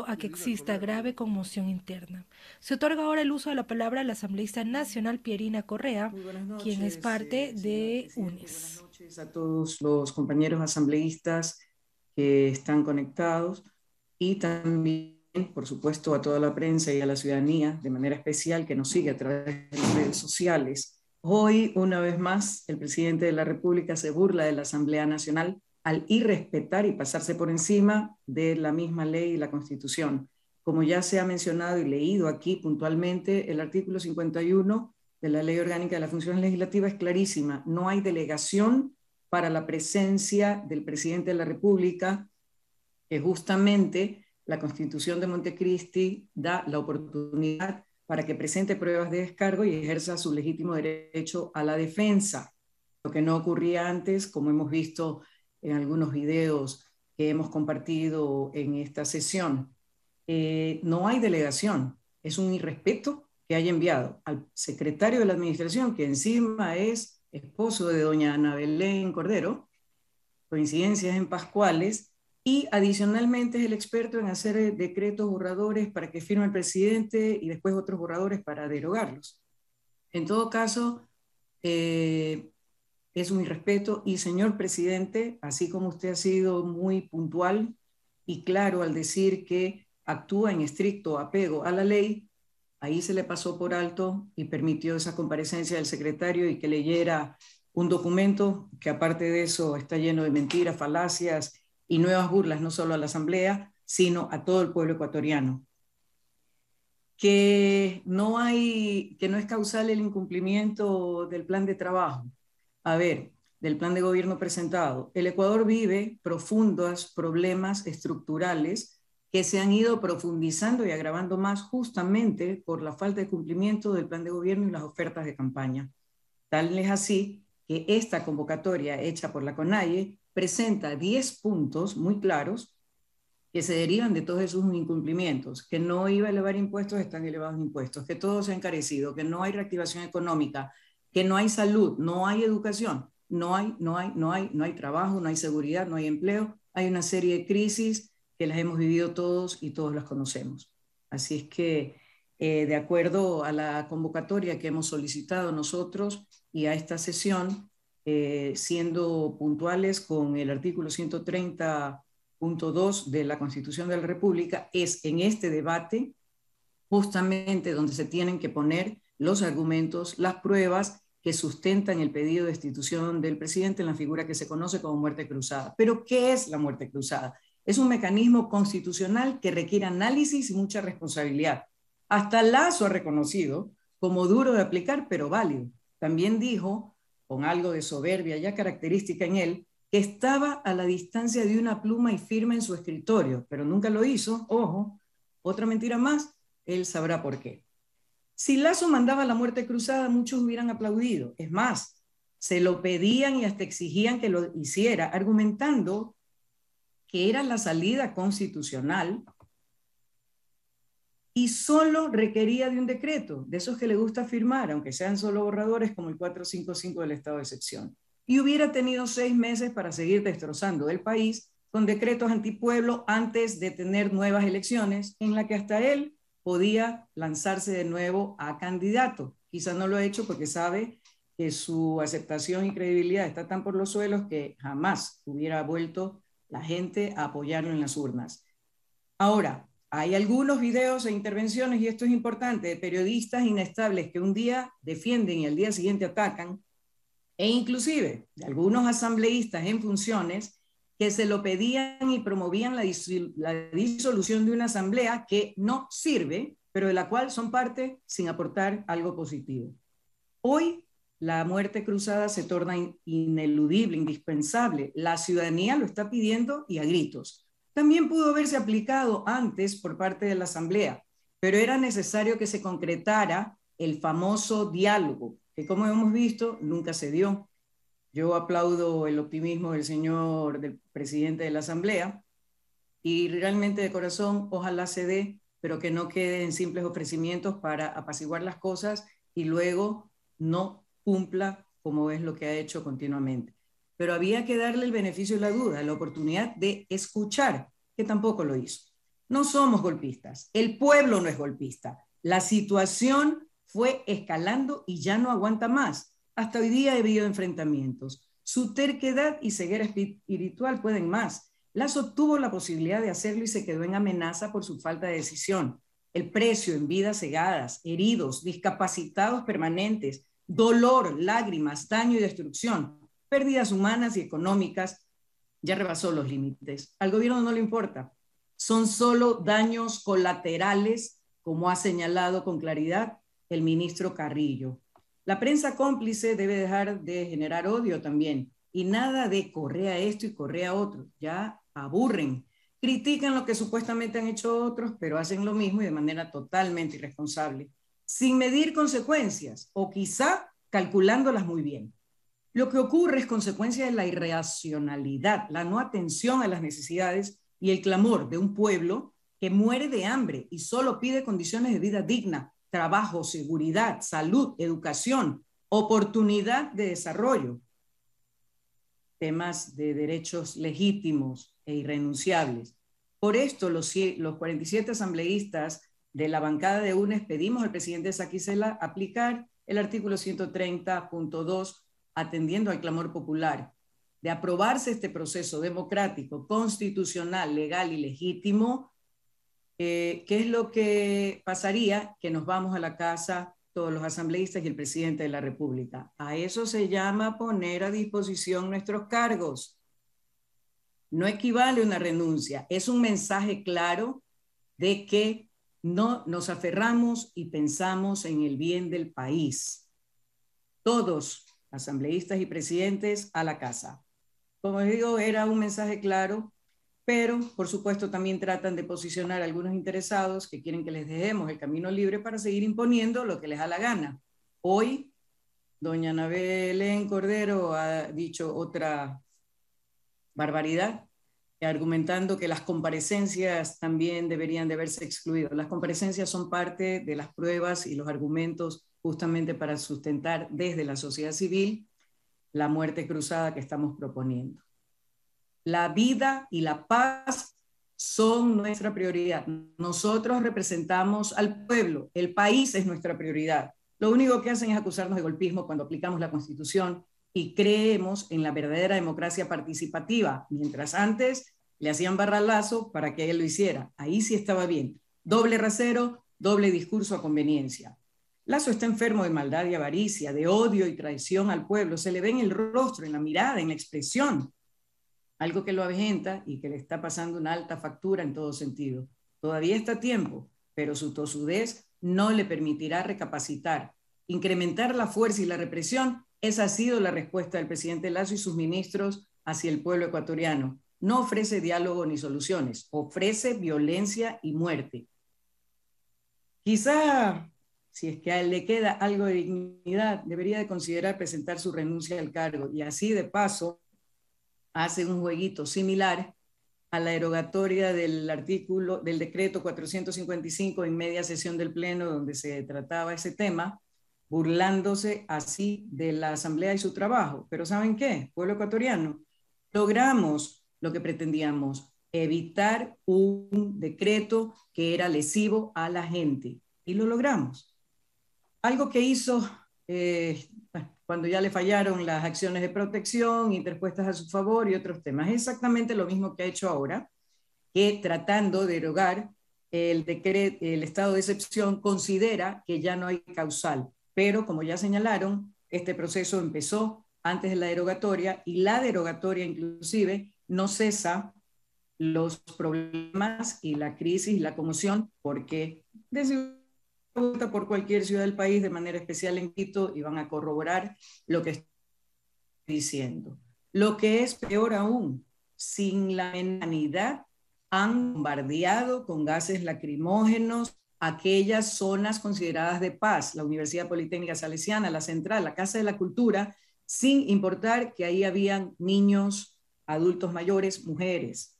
a que exista grave conmoción interna. Se otorga ahora el uso de la palabra a la asambleísta nacional Pierina Correa, Muy buenas quien es noches, parte señora de Presidente. Buenas UNES. noches a todos los compañeros asambleístas que están conectados y también, por supuesto, a toda la prensa y a la ciudadanía, de manera especial, que nos sigue a través de las redes sociales. Hoy, una vez más, el presidente de la República se burla de la Asamblea Nacional al irrespetar y pasarse por encima de la misma ley y la Constitución. Como ya se ha mencionado y leído aquí puntualmente, el artículo 51 de la Ley Orgánica de la Función Legislativa es clarísima. No hay delegación para la presencia del presidente de la República, que justamente la Constitución de Montecristi da la oportunidad para que presente pruebas de descargo y ejerza su legítimo derecho a la defensa, lo que no ocurría antes, como hemos visto en algunos videos que hemos compartido en esta sesión. No hay delegación, es un irrespeto que haya enviado al secretario de la administración, que encima es esposo de doña Ana Belén Cordero, coincidencias en Pascuales, y adicionalmente es el experto en hacer decretos borradores para que firme el presidente y después otros borradores para derogarlos. En todo caso, es un irrespeto y, señor presidente, así como usted ha sido muy puntual y claro al decir que actúa en estricto apego a la ley, ahí se le pasó por alto y permitió esa comparecencia del secretario y que leyera un documento que, aparte de eso, está lleno de mentiras, falacias y nuevas burlas, no solo a la Asamblea, sino a todo el pueblo ecuatoriano. Que no es causal el incumplimiento del plan de trabajo. A ver, del plan de gobierno presentado. El Ecuador vive profundos problemas estructurales que se han ido profundizando y agravando más justamente por la falta de cumplimiento del plan de gobierno y las ofertas de campaña. Tal es así que esta convocatoria hecha por la CONAIE presenta 10 puntos muy claros que se derivan de todos esos incumplimientos, que no iba a elevar impuestos, están elevados impuestos, que todo se ha encarecido, que no hay reactivación económica, que no hay salud, no hay educación, no hay trabajo, no hay seguridad, no hay empleo, hay una serie de crisis que las hemos vivido todos y todos las conocemos. Así es que, de acuerdo a la convocatoria que hemos solicitado nosotros y a esta sesión, siendo puntuales con el artículo 130.2 de la Constitución de la República, es en este debate justamente donde se tienen que poner los argumentos, las pruebas que sustentan el pedido de destitución del presidente en la figura que se conoce como muerte cruzada. Pero, ¿qué es la muerte cruzada? Es un mecanismo constitucional que requiere análisis y mucha responsabilidad. Hasta Lazo ha reconocido como duro de aplicar, pero válido. También dijo, con algo de soberbia ya característica en él, que estaba a la distancia de una pluma y firma en su escritorio, pero nunca lo hizo. Ojo, otra mentira más, él sabrá por qué. Si Lazo mandaba la muerte cruzada, muchos hubieran aplaudido. Es más, se lo pedían y hasta exigían que lo hiciera, argumentando que era la salida constitucional y solo requería de un decreto, de esos que le gusta firmar, aunque sean solo borradores como el 455 del estado de excepción. Y hubiera tenido 6 meses para seguir destrozando el país con decretos antipueblo antes de tener nuevas elecciones en la que hasta él podía lanzarse de nuevo a candidato. Quizá no lo ha hecho porque sabe que su aceptación y credibilidad está tan por los suelos que jamás hubiera vuelto la gente a apoyarlo en las urnas. Ahora, hay algunos videos e intervenciones, y esto es importante, de periodistas inestables que un día defienden y al día siguiente atacan, e inclusive de algunos asambleístas en funciones que se lo pedían y promovían la disolución de una asamblea que no sirve, pero de la cual son parte sin aportar algo positivo. Hoy la muerte cruzada se torna ineludible, indispensable. La ciudadanía lo está pidiendo y a gritos. También pudo haberse aplicado antes por parte de la Asamblea, pero era necesario que se concretara el famoso diálogo, que, como hemos visto, nunca se dio. Yo aplaudo el optimismo del presidente de la Asamblea, y realmente de corazón ojalá se dé, pero que no quede en simples ofrecimientos para apaciguar las cosas y luego no cumpla como es lo que ha hecho continuamente. Pero había que darle el beneficio de la duda, la oportunidad de escuchar, que tampoco lo hizo. No somos golpistas, el pueblo no es golpista. La situación fue escalando y ya no aguanta más. Hasta hoy día ha habido enfrentamientos. Su terquedad y ceguera espiritual pueden más. Lasso tuvo la posibilidad de hacerlo y se quedó en amenaza por su falta de decisión. El precio en vidas cegadas, heridos, discapacitados permanentes, dolor, lágrimas, daño y destrucción, pérdidas humanas y económicas, ya rebasó los límites. Al gobierno no le importa. Son solo daños colaterales, como ha señalado con claridad el ministro Carrillo. La prensa cómplice debe dejar de generar odio también. Y nada de Correa esto y Correa otro. Ya aburren. Critican lo que supuestamente han hecho otros, pero hacen lo mismo y de manera totalmente irresponsable, sin medir consecuencias o quizá calculándolas muy bien. Lo que ocurre es consecuencia de la irracionalidad, la no atención a las necesidades y el clamor de un pueblo que muere de hambre y solo pide condiciones de vida digna, trabajo, seguridad, salud, educación, oportunidad de desarrollo, temas de derechos legítimos e irrenunciables. Por esto, los 47 asambleístas de la bancada de UNES pedimos al presidente Saquicela aplicar el artículo 130.2, atendiendo al clamor popular. De aprobarse este proceso democrático, constitucional, legal y legítimo, ¿qué es lo que pasaría? Que nos vamos a la casa todos los asambleístas y el presidente de la República. A eso se llama poner a disposición nuestros cargos. No equivale a una renuncia, es un mensaje claro de que no nos aferramos y pensamos en el bien del país. Todos, asambleístas y presidentes, a la casa. Como les digo, era un mensaje claro, pero por supuesto también tratan de posicionar a algunos interesados que quieren que les dejemos el camino libre para seguir imponiendo lo que les da la gana. Hoy, doña Ana Belén Cordero ha dicho otra barbaridad, argumentando que las comparecencias también deberían de verse excluidas. Las comparecencias son parte de las pruebas y los argumentos justamente para sustentar desde la sociedad civil la muerte cruzada que estamos proponiendo. La vida y la paz son nuestra prioridad. Nosotros representamos al pueblo, el país es nuestra prioridad. Lo único que hacen es acusarnos de golpismo cuando aplicamos la Constitución y creemos en la verdadera democracia participativa, mientras antes le hacían barra a Lasso para que él lo hiciera. Ahí sí estaba bien. Doble rasero, doble discurso a conveniencia. Lasso está enfermo de maldad y avaricia, de odio y traición al pueblo. Se le ve en el rostro, en la mirada, en la expresión. Algo que lo avejenta y que le está pasando una alta factura en todo sentido. Todavía está a tiempo, pero su tosudez no le permitirá recapacitar. Incrementar la fuerza y la represión, esa ha sido la respuesta del presidente Lasso y sus ministros hacia el pueblo ecuatoriano. No ofrece diálogo ni soluciones, ofrece violencia y muerte. Quizá, si es que a él le queda algo de dignidad, debería de considerar presentar su renuncia al cargo y así de paso hace un jueguito similar a la derogatoria del artículo del decreto 455 en media sesión del Pleno donde se trataba ese tema, burlándose así de la Asamblea y su trabajo. Pero ¿saben qué? Pueblo ecuatoriano, logramos lo que pretendíamos, evitar un decreto que era lesivo a la gente. Y lo logramos. Algo que hizo cuando ya le fallaron las acciones de protección interpuestas a su favor y otros temas. Es exactamente lo mismo que ha hecho ahora, que tratando de derogar el estado de excepción, considera que ya no hay causal. Pero, como ya señalaron, este proceso empezó antes de la derogatoria y la derogatoria inclusive no cesa los problemas y la crisis y la conmoción porque desde por cualquier ciudad del país, de manera especial en Quito, y van a corroborar lo que estoy diciendo. Lo que es peor aún, sin la humanidad, han bombardeado con gases lacrimógenos aquellas zonas consideradas de paz, la Universidad Politécnica Salesiana, la Central, la Casa de la Cultura, sin importar que ahí habían niños, adultos mayores, mujeres.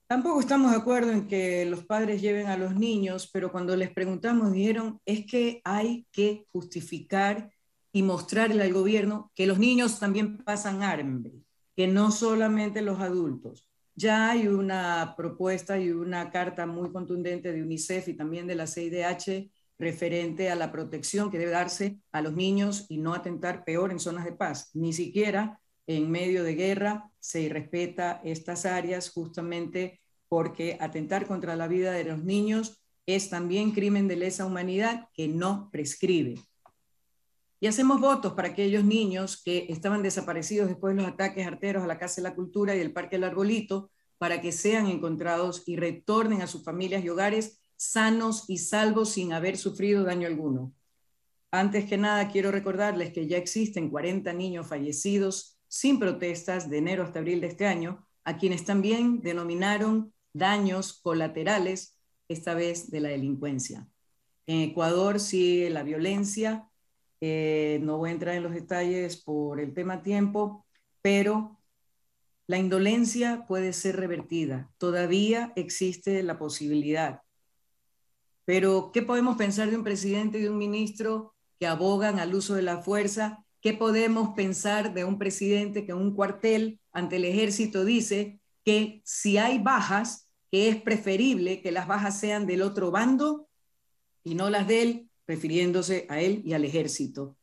Tampoco estamos de acuerdo en que los padres lleven a los niños, pero cuando les preguntamos dijeron es que hay que justificar y mostrarle al gobierno que los niños también pasan hambre, que no solamente los adultos. Ya hay una propuesta y una carta muy contundente de UNICEF y también de la CIDH referente a la protección que debe darse a los niños y no atentar peor en zonas de paz. Ni siquiera en medio de guerra se irrespeta estas áreas, justamente porque atentar contra la vida de los niños es también crimen de lesa humanidad que no prescribe. Y hacemos votos para aquellos niños que estaban desaparecidos después de los ataques arteros a la Casa de la Cultura y el Parque del Arbolito, para que sean encontrados y retornen a sus familias y hogares sanos y salvos sin haber sufrido daño alguno. Antes que nada, quiero recordarles que ya existen 40 niños fallecidos sin protestas de enero hasta abril de este año, a quienes también denominaron daños colaterales, esta vez de la delincuencia. En Ecuador sigue la violencia. No voy a entrar en los detalles por el tema tiempo, pero la indolencia puede ser revertida. Todavía existe la posibilidad. Pero, ¿qué podemos pensar de un presidente y de un ministro que abogan al uso de la fuerza? ¿Qué podemos pensar de un presidente que en un cuartel ante el ejército dice que si hay bajas, que es preferible que las bajas sean del otro bando y no las de él, refiriéndose a él y al ejército?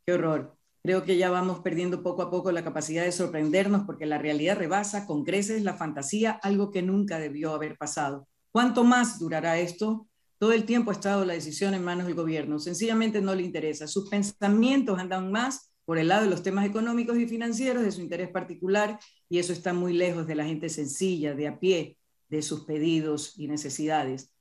¡Qué horror! Creo que ya vamos perdiendo poco a poco la capacidad de sorprendernos porque la realidad rebasa con creces la fantasía, algo que nunca debió haber pasado. ¿Cuánto más durará esto? Todo el tiempo ha estado la decisión en manos del gobierno. Sencillamente no le interesa. Sus pensamientos andan más por el lado de los temas económicos y financieros, de su interés particular, y eso está muy lejos de la gente sencilla, de a pie, de sus pedidos y necesidades.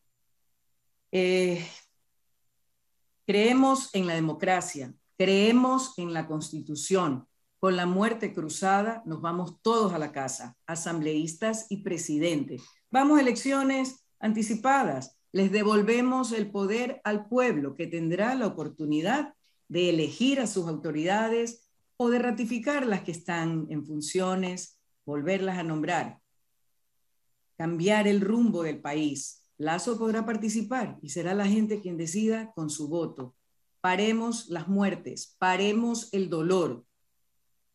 Creemos en la democracia, creemos en la Constitución. Con la muerte cruzada nos vamos todos a la casa, asambleístas y presidente. Vamos a elecciones anticipadas. Les devolvemos el poder al pueblo, que tendrá la oportunidad de elegir a sus autoridades o de ratificar las que están en funciones, volverlas a nombrar, cambiar el rumbo del país. Lazo podrá participar y será la gente quien decida con su voto. Paremos las muertes, paremos el dolor.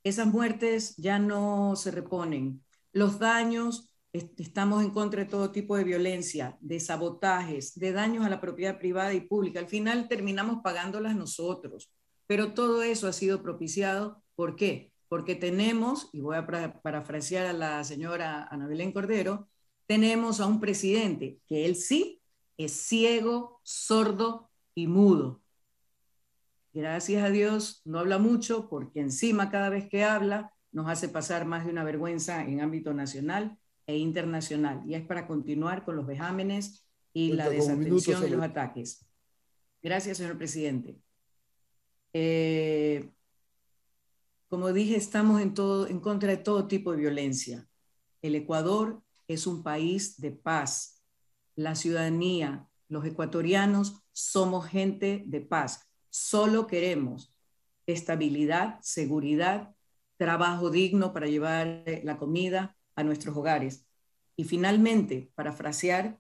Esas muertes ya no se reponen. Los daños, estamos en contra de todo tipo de violencia, de sabotajes, de daños a la propiedad privada y pública. Al final terminamos pagándolas nosotros. Pero todo eso ha sido propiciado. ¿Por qué? Porque tenemos, y voy a parafrasear a la señora Ana Belén Cordero, tenemos a un presidente que él sí es ciego, sordo y mudo. Gracias a Dios no habla mucho porque encima cada vez que habla nos hace pasar más de una vergüenza en ámbito nacional e internacional. Y es para continuar con los vejámenes y la desatención y los ataques. Gracias, señor presidente. Como dije, estamos en contra de todo tipo de violencia. El Ecuador es un país de paz. La ciudadanía, los ecuatorianos, somos gente de paz. Solo queremos estabilidad, seguridad, trabajo digno para llevar la comida a nuestros hogares. Y finalmente, parafrasear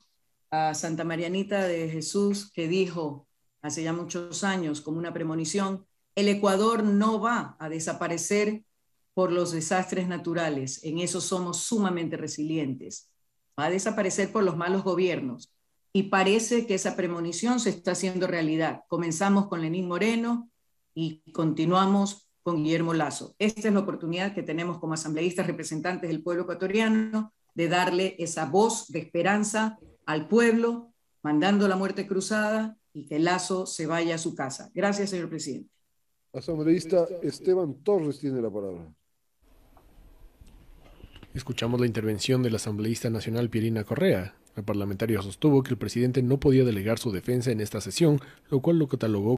a Santa Marianita de Jesús, que dijo hace ya muchos años como una premonición, el Ecuador no va a desaparecer por los desastres naturales, en eso somos sumamente resilientes. Va a desaparecer por los malos gobiernos. Y parece que esa premonición se está haciendo realidad. Comenzamos con Lenín Moreno y continuamos con Guillermo Lasso. Esta es la oportunidad que tenemos como asambleístas representantes del pueblo ecuatoriano de darle esa voz de esperanza al pueblo, mandando la muerte cruzada y que Lasso se vaya a su casa. Gracias, señor presidente. Asambleísta Esteban Torres tiene la palabra. Escuchamos la intervención del asambleísta nacional Pierina Correa. El parlamentario sostuvo que el presidente no podía delegar su defensa en esta sesión, lo cual lo catalogó